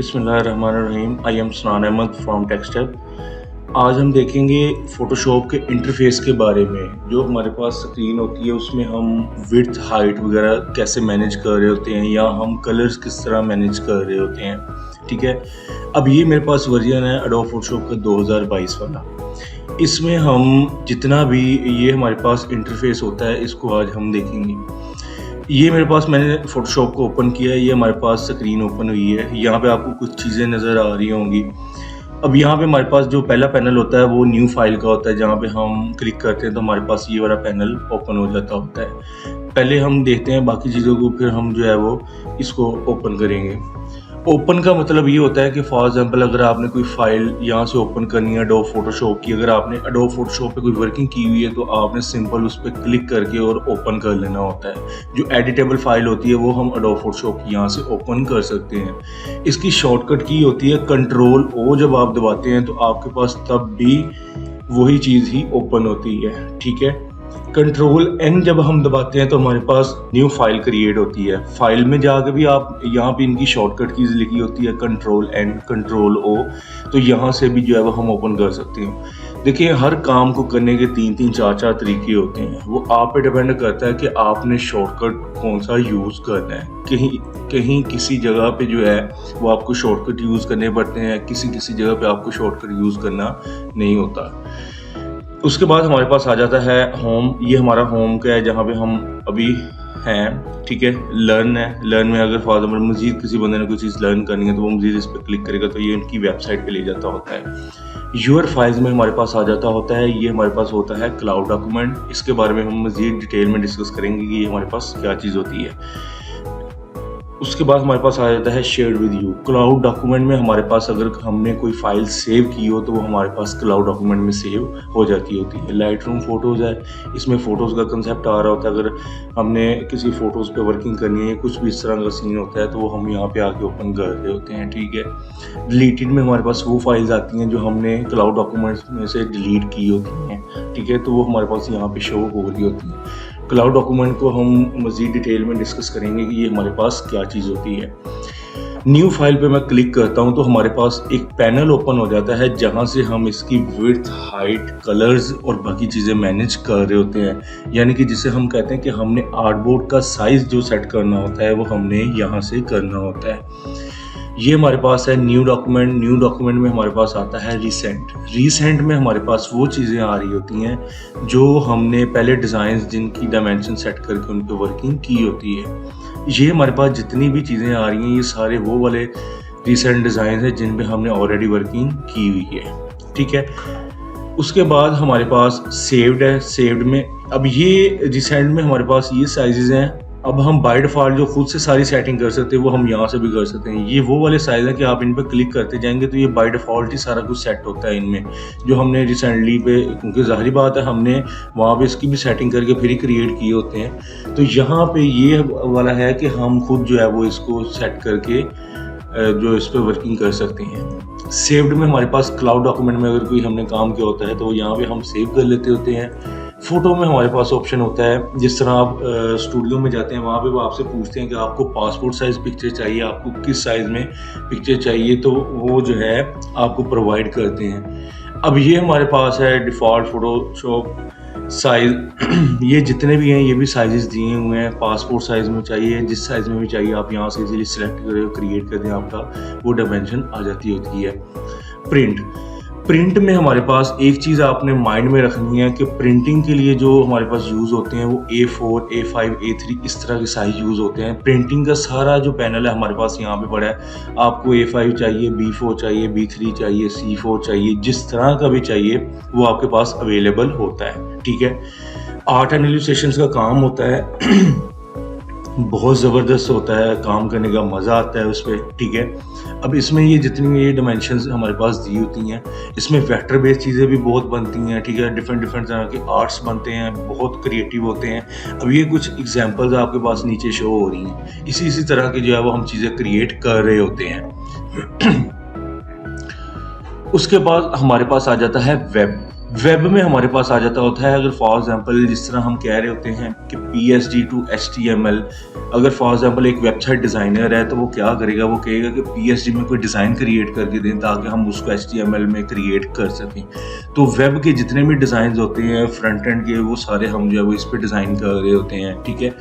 बिस्मिल्लाहिर्रहमानिर्रहीम। I am सनान Ahmad from textile. आज हम देखेंगे फ़ोटोशॉप के इंटरफेस के बारे में। जो हमारे पास स्क्रीन होती है उसमें हम विड्थ हाइट वगैरह कैसे मैनेज कर रहे होते हैं, या हम कलर्स किस तरह मैनेज कर रहे होते हैं। ठीक है, अब ये मेरे पास वर्जन है एडोब फोटोशॉप का 2022 वाला। इसमें हम जितना भी ये हमारे पास इंटरफेस होता है इसको आज हम देखेंगे। ये मेरे पास, मैंने फ़ोटोशॉप को ओपन किया है, ये हमारे पास स्क्रीन ओपन हुई है। यहाँ पे आपको कुछ चीज़ें नज़र आ रही होंगी। अब यहाँ पे हमारे पास जो पहला पैनल होता है वो न्यू फाइल का होता है। जहाँ पे हम क्लिक करते हैं तो हमारे पास ये वाला पैनल ओपन हो जाता होता है। पहले हम देखते हैं बाकी चीज़ों को, फिर हम जो है वो इसको ओपन करेंगे। ओपन का मतलब ये होता है कि फॉर एग्जांपल अगर आपने कोई फाइल यहाँ से ओपन करनी है एडोब फोटोशॉप की, अगर आपने एडोब फोटोशॉप पे कोई वर्किंग की हुई है तो आपने सिंपल उस पर क्लिक करके और ओपन कर लेना होता है। जो एडिटेबल फाइल होती है वो हम एडोब फोटोशॉप की यहाँ से ओपन कर सकते हैं। इसकी शॉर्टकट की होती है कंट्रोल ओ। जब आप दबाते हैं तो आपके पास तब भी वही चीज़ ही ओपन होती है। ठीक है, कंट्रोल एन जब हम दबाते हैं तो हमारे पास न्यू फाइल क्रिएट होती है। फाइल में जाकर भी आप यहाँ पे इनकी शॉर्टकट कीज लिखी होती है कंट्रोल एन कंट्रोल ओ, तो यहाँ से भी जो है वो हम ओपन कर सकते हैं। देखिए, हर काम को करने के 3-3 4-4 तरीके होते हैं। वो आप पे डिपेंड करता है कि आपने शॉर्टकट कौन सा यूज़ करना है। कहीं किसी जगह पे जो है वो आपको शॉर्टकट यूज़ करने पड़ते हैं, किसी जगह पे आपको शॉर्टकट यूज़ करना नहीं होता। उसके बाद हमारे पास आ जाता है होम। ये हमारा होम का है जहाँ पे हम अभी हैं। ठीक है, लर्न है। लर्न में अगर फॉर एग्जाम्पल मजीद किसी बंदे ने कोई चीज़ लर्न करनी है तो वो मजीद इस पर क्लिक करेगा तो ये उनकी वेबसाइट पे ले जाता होता है। यूर फाइल्स में हमारे पास आ जाता होता है, ये हमारे पास होता है क्लाउड डॉक्यूमेंट। इसके बारे में हम मजीद डिटेल में डिस्कस करेंगे कि ये हमारे पास क्या चीज़ होती है। उसके बाद हमारे पास आ जाता है shared with you. Cloud document में हमारे पास अगर हमने कोई फाइल सेव की हो तो वो हमारे पास क्लाउड डॉक्यूमेंट में सेव हो जाती होती है। लाइट रूम फोटोज़ है, इसमें फ़ोटोज़ का कंसेप्ट आ रहा होता है। अगर हमने किसी फ़ोटोज़ पे वर्किंग करनी है, कुछ भी इस तरह का सीन होता है तो वो हम यहाँ पे आके ओपन कर रहे होते हैं। ठीक है, डिलीटेड में हमारे पास वो फाइल्स आती हैं जो हमने क्लाउड डॉक्यूमेंट्स में से डिलीट की होती हैं। ठीक है, तो वो हमारे पास यहाँ पे शो हो रही होती हैं। क्लाउड डॉक्यूमेंट को हम मज़ीद डिटेल में डिस्कस करेंगे कि ये हमारे पास क्या चीज़ होती है। न्यू फाइल पे मैं क्लिक करता हूँ तो हमारे पास एक पैनल ओपन हो जाता है जहाँ से हम इसकी विड्थ हाइट कलर्स और बाकी चीज़ें मैनेज कर रहे होते हैं। यानी कि जिसे हम कहते हैं कि हमने आर्टबोर्ड का साइज़ जो सेट करना होता है वो हमने यहाँ से करना होता है। ये हमारे पास है न्यू डॉक्यूमेंट। न्यू डॉक्यूमेंट में हमारे पास आता है रिसेंट। रिसेंट में हमारे पास वो चीज़ें आ रही होती हैं जो हमने पहले डिज़ाइंस जिनकी डायमेंशन सेट करके उन पर वर्किंग की होती है। ये हमारे पास जितनी भी चीज़ें आ रही हैं ये सारे वो वाले रिसेंट डिज़ाइन हैं जिन पे हमने ऑलरेडी वर्किंग की हुई है। ठीक है, उसके बाद हमारे पास सेव्ड है। सेव्ड में अब ये रिसेंट में हमारे पास ये साइजेस हैं। अब हम बाय डिफ़ॉल्ट जो खुद से सारी सेटिंग कर सकते हैं वो हम यहाँ से भी कर सकते हैं। ये वो वाले साइज़ हैं कि आप इन पर क्लिक करते जाएंगे तो ये बाय डिफ़ॉल्ट ही सारा कुछ सेट होता है इनमें, जो हमने रिसेंटली पे, क्योंकि ज़ाहिर बात है हमने वहाँ पे इसकी भी सेटिंग करके फिर ही क्रिएट किए होते हैं। तो यहाँ पे ये वाला है कि हम खुद जो है वो इसको सेट करके जो इस पर वर्किंग कर सकते हैं। सेव्ड में हमारे पास क्लाउड डॉक्यूमेंट में अगर कोई हमने काम किया होता है तो यहाँ पे हम सेव कर लेते होते हैं। फ़ोटो में हमारे पास ऑप्शन होता है, जिस तरह आप स्टूडियो में जाते हैं वहाँ पे वो आपसे पूछते हैं कि आपको पासपोर्ट साइज़ पिक्चर चाहिए, आपको किस साइज़ में पिक्चर चाहिए, तो वो जो है आपको प्रोवाइड करते हैं। अब ये हमारे पास है डिफ़ॉल्ट फ़ोटोशॉप साइज़। ये जितने भी हैं ये भी साइज़ दिए हुए हैं। पासपोर्ट साइज़ में चाहिए, जिस साइज़ में भी चाहिए आप यहाँ से इजीली सिलेक्ट करें, क्रिएट कर दें, आपका वो डायमेंशन आ जाती होती है। प्रिंट में हमारे पास एक चीज़ आपने माइंड में रखनी है कि प्रिंटिंग के लिए जो हमारे पास यूज़ होते हैं वो A4, A5, A3 इस तरह के साइज यूज़ होते हैं। प्रिंटिंग का सारा जो पैनल है हमारे पास यहाँ पे पड़ा है। आपको A5 चाहिए, B4 चाहिए, B3 चाहिए, C4 चाहिए, जिस तरह का भी चाहिए वो आपके पास अवेलेबल होता है। ठीक है, आर्ट एंड इलस्ट्रेशंस का काम होता है बहुत ज़बरदस्त होता है, काम करने का मज़ा आता है उस पर। ठीक है, अब इसमें ये जितनी ये डायमेंशंस हमारे पास दी होती हैं, इसमें वेक्टर बेस्ड चीज़ें भी बहुत बनती हैं। ठीक है, डिफरेंट तरह के आर्ट्स बनते हैं, बहुत क्रिएटिव होते हैं। अब ये कुछ एग्जांपल्स आपके पास नीचे शो हो रही हैं। इसी तरह की जो है वो हम चीज़ें क्रिएट कर रहे होते हैं। उसके बाद हमारे पास आ जाता है वेब। वेब में हमारे पास आ जाता होता है, अगर फॉर एग्जांपल जिस तरह हम कह रहे होते हैं कि PSD टू HTML, अगर फॉर एग्जांपल एक वेबसाइट डिज़ाइनर है तो वो क्या करेगा, वो कहेगा कि PSD में कोई डिज़ाइन क्रिएट करके दें ताकि हम उसको HTML में क्रिएट कर सकें। तो वेब के जितने भी डिज़ाइन होते हैं फ्रंट एंड के, वो सारे हम जो है वो इस पर डिज़ाइन कर रहे होते हैं, ठीक है।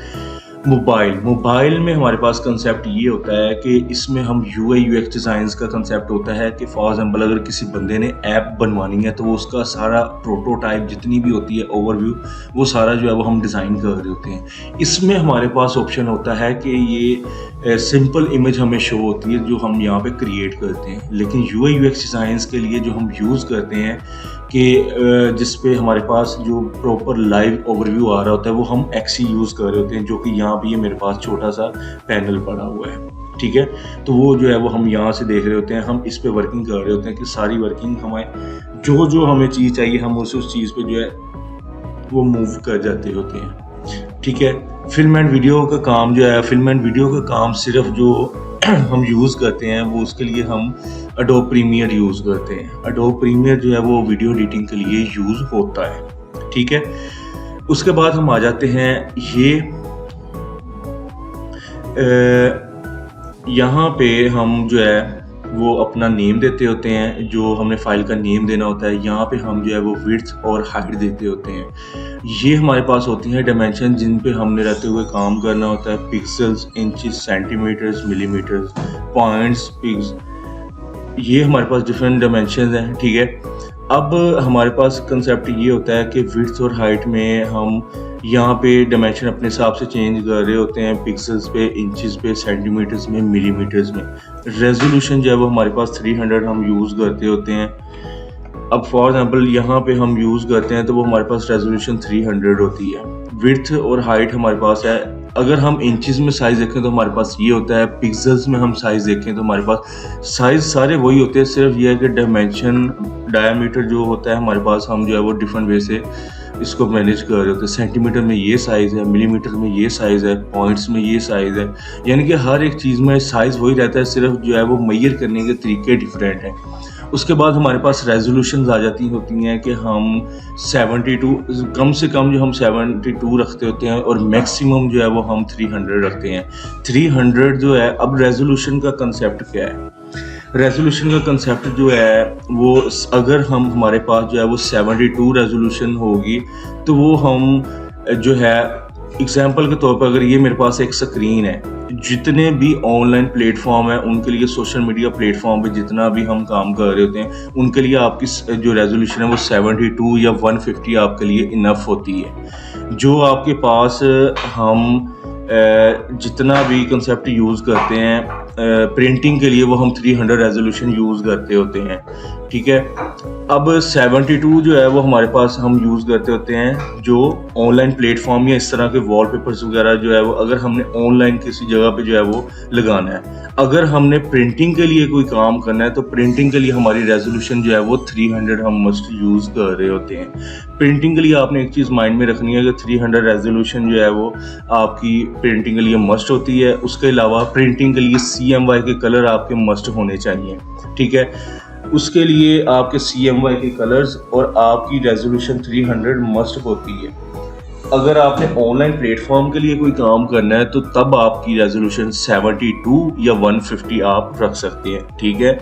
मोबाइल में हमारे पास कंसेप्ट ये होता है कि इसमें हम UI UX डिज़ाइंस का कंसेप्ट होता है कि फॉर एग्जांपल अगर किसी बंदे ने ऐप बनवानी है तो वो उसका सारा प्रोटोटाइप जितनी भी होती है ओवरव्यू, वो सारा जो है वो हम डिज़ाइन कर रहे होते हैं। इसमें हमारे पास ऑप्शन होता है कि ये सिंपल इमेज हमें शो होती है जो हम यहाँ पे क्रिएट करते हैं, लेकिन UI UX डिज़ाइंस के लिए जो हम यूज़ करते हैं कि जिस पे हमारे पास जो प्रॉपर लाइव ओवरव्यू आ रहा होता है वो हम XE यूज़ कर रहे होते हैं, जो कि यहाँ पे ये मेरे पास छोटा सा पैनल पड़ा हुआ है, ठीक है। तो वो जो है वो हम यहाँ से देख रहे होते हैं, हम इस पे वर्किंग कर रहे होते हैं कि सारी वर्किंग हमें जो हमें चीज़ चाहिए हम उस चीज़ पे जो है वो मूव कर जाते होते हैं, ठीक है। फिल्म एंड वीडियो का काम जो है, फिल्म एंड वीडियो का काम सिर्फ जो हम यूज़ करते हैं वो उसके लिए हम एडोब प्रीमियर यूज़ करते हैं। एडोब प्रीमियर जो है वो वीडियो एडिटिंग के लिए यूज़ होता है, ठीक है। उसके बाद हम आ जाते हैं ये यहाँ पे हम जो है वो अपना नेम देते होते हैं, जो हमने फाइल का नेम देना होता है। यहाँ पे हम जो है वो विड्थ और हाइट देते होते हैं। ये हमारे पास होती हैं डायमेंशन जिन पे हमने रहते हुए काम करना होता है, pixels, inches, centimetres, millimetres, points, picas, ये हमारे पास डिफरेंट डायमेंशन हैं, ठीक है। अब हमारे पास कंसेप्ट ये होता है कि विड्थ और हाइट में हम यहाँ पे डायमेंशन अपने हिसाब से चेंज कर रहे होते हैं, पिक्सल्स पे, इंचेस पे, सेंटीमीटर्स में, मिलीमीटर्स में। रेजोल्यूशन जो है वो हमारे पास 300 हम यूज़ करते होते हैं। अब फॉर एग्जांपल यहाँ पे हम यूज़ करते हैं तो वो हमारे पास रेजोल्यूशन 300 होती है। विड्थ और हाइट हमारे पास है। अगर हम इंचेस में साइज़ देखें तो हमारे पास ये होता है, पिक्सल्स में हम साइज़ देखें तो हमारे पास साइज़ सारे वही होते हैं, सिर्फ ये है कि डायमेंशन, डायमीटर जो होता है हमारे पास, हम जो है वो डिफरेंट वे से इसको मैनेज कर रहे होते हैं। सेंटीमीटर में ये साइज़ है, मिलीमीटर में ये साइज़ है, पॉइंट्स में ये साइज़ है, यानी कि हर एक चीज़ में साइज़ वही रहता है, सिर्फ जो है वो मेजर करने के तरीके डिफरेंट हैं। उसके बाद हमारे पास रेजोल्यूशंस आ जाती होती हैं कि हम 72, कम से कम जो हम 72 रखते होते हैं और मैक्सिमम जो है वो हम 300 रखते हैं। 300 जो है, अब रेजोल्यूशन का कंसेप्ट क्या है? रेजोल्यूशन का कंसेप्ट जो है वो अगर हम हमारे पास जो है वो 72 रेजोल्यूशन होगी तो वो हम जो है एग्जाम्पल के तौर पर, अगर ये मेरे पास एक स्क्रीन है, जितने भी ऑनलाइन प्लेटफॉर्म है उनके लिए, सोशल मीडिया प्लेटफॉर्म पे जितना भी हम काम कर रहे होते हैं उनके लिए आपकी जो रेजोल्यूशन है वो 72 या 150 आपके लिए इनफ होती है। जो आपके पास हम जितना भी कंसेप्ट यूज़ करते हैं प्रिंटिंग के लिए वो हम 300 रेजोल्यूशन यूज़ करते होते हैं, ठीक है। अब 72 जो है वो हमारे पास हम यूज़ करते होते हैं जो ऑनलाइन प्लेटफॉर्म या इस तरह के वॉलपेपर्स वगैरह जो है वो अगर हमने ऑनलाइन किसी जगह पे जो है वो लगाना है। अगर हमने प्रिंटिंग के लिए कोई काम करना है तो प्रिंटिंग के लिए हमारी रेजोल्यूशन जो है वो 300 हम मस्ट यूज़ कर रहे होते हैं। प्रिंटिंग के लिए आपने एक चीज़ माइंड में रखनी है कि 300 रेजोल्यूशन जो है वो आपकी प्रिंटिंग के लिए मस्ट होती है। उसके अलावा प्रिंटिंग के लिए CMY के कलर आपके मस्ट होने चाहिए, ठीक है। उसके लिए आपके CMY के कलर्स और आपकी रेजोल्यूशन 300 मस्ट होती है। अगर आपने ऑनलाइन प्लेटफॉर्म के लिए कोई काम करना है तो तब आपकी रेजोल्यूशन 72 या 150 आप रख सकते हैं, ठीक है।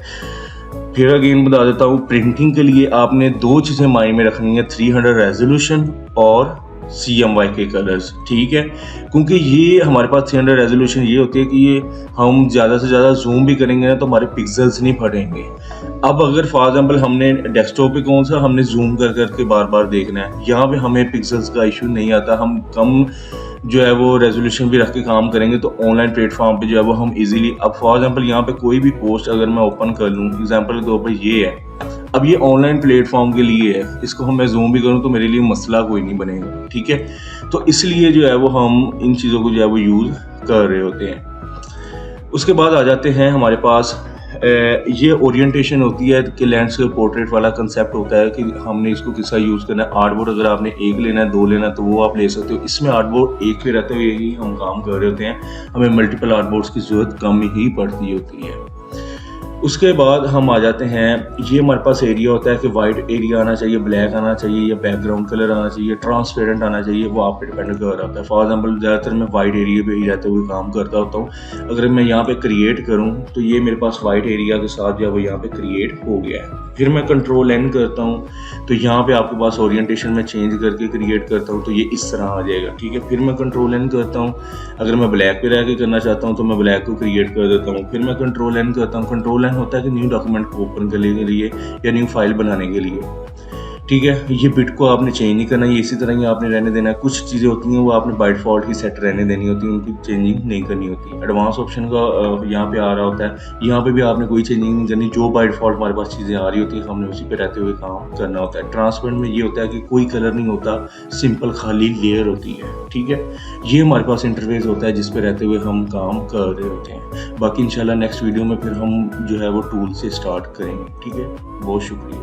फिर अगेन बता देता हूँ, प्रिंटिंग के लिए आपने दो चीज़ें माइंड में रखनी है, 300 रेजोल्यूशन और CMY के कलर्स, ठीक है। क्योंकि ये हमारे पास 300 रेजोल्यूशन ये होती है कि ये हम ज़्यादा से ज़्यादा जूम भी करेंगे ना तो हमारे पिक्सल्स नहीं फटेंगे। अब अगर फॉर एग्जांपल हमने डेस्कटॉप पे कौन सा हमने जूम कर करके बार बार देखना है, यहाँ पे हमें पिक्सल्स का इशू नहीं आता। हम कम जो है वो रेजोल्यूशन भी रख के काम करेंगे तो ऑनलाइन प्लेटफॉर्म पे जो है वो हम इजीली, अब फॉर एग्जांपल यहाँ पे कोई भी पोस्ट अगर मैं ओपन कर लूँ, एग्जांपल के तौर पर ये है, अब ये ऑनलाइन प्लेटफॉर्म के लिए है, इसको हम मैं जूम भी करूँ तो मेरे लिए मसला कोई नहीं बनेगा, ठीक है। तो इसलिए जो है वो हम इन चीज़ों को जो है वो यूज़ कर रहे होते हैं। उसके बाद आ जाते हैं हमारे पास ये ओरिएंटेशन होती है कि लैंडस्केप पोर्ट्रेट वाला कंसेप्ट होता है कि हमने इसको किसका यूज़ करना है। आर्टबोर्ड अगर आपने एक लेना है, दो लेना है तो वो आप ले सकते हो। इसमें आर्टबोर्ड एक पे रहते हुए ही हम काम कर रहे होते हैं, हमें मल्टीपल आर्टबोर्ड्स की ज़रूरत कम ही पड़ती होती है। उसके बाद हम आ जाते हैं, ये हमारे पास एरिया होता है कि वाइट एरिया आना चाहिए, ब्लैक आना चाहिए या बैकग्राउंड कलर आना चाहिए, ट्रांसपेरेंट आना चाहिए, वो आप पे डिपेंड कर रहा होता है। फॉर एग्जांपल ज़्यादातर मैं वाइट एरिया पे ही रहते हुए काम करता होता हूँ। अगर मैं यहाँ पे क्रिएट करूँ तो ये मेरे पास वाइट एरिया के साथ जो है वो यहाँ पे क्रिएट हो गया है। फिर मैं कंट्रोल एन करता हूँ तो यहाँ पे आपके पास ओरिएंटेशन में चेंज करके क्रिएट करता हूँ तो ये इस तरह आ जाएगा, ठीक है। फिर मैं कंट्रोल एन करता हूँ, अगर मैं ब्लैक पे रह के करना चाहता हूँ तो मैं ब्लैक को क्रिएट कर देता हूँ। फिर मैं कंट्रोल एन करता हूँ, कंट्रोल एन होता है कि न्यू डॉक्यूमेंट को ओपन करने के लिए या न्यू फाइल बनाने के लिए, ठीक है। ये बिट को आपने चेंज नहीं करना, ये इसी तरह ही आपने रहने देना है। कुछ चीज़ें होती हैं वो आपने बाय डिफ़ॉल्ट ही सेट रहने देनी होती है, उनकी चेंजिंग नहीं करनी होती। एडवांस ऑप्शन का यहाँ पे आ रहा होता है, यहाँ पे भी आपने कोई चेंजिंग नहीं करनी, जो बाय डिफ़ॉल्ट हमारे पास चीज़ें आ रही होती है हमने उसी पे रहते हुए काम करना होता है। ट्रांसपेरेंट में ये होता है कि कोई कलर नहीं होता, सिंपल खाली लेयर होती है, ठीक है। ये हमारे पास इंटरफेस होता है जिस पे रहते हुए हम काम कर रहे होते हैं। बाकी इंशाल्लाह नेक्स्ट वीडियो में फिर हम जो है वो टूल से स्टार्ट करेंगे, ठीक है। बहुत शुक्रिया।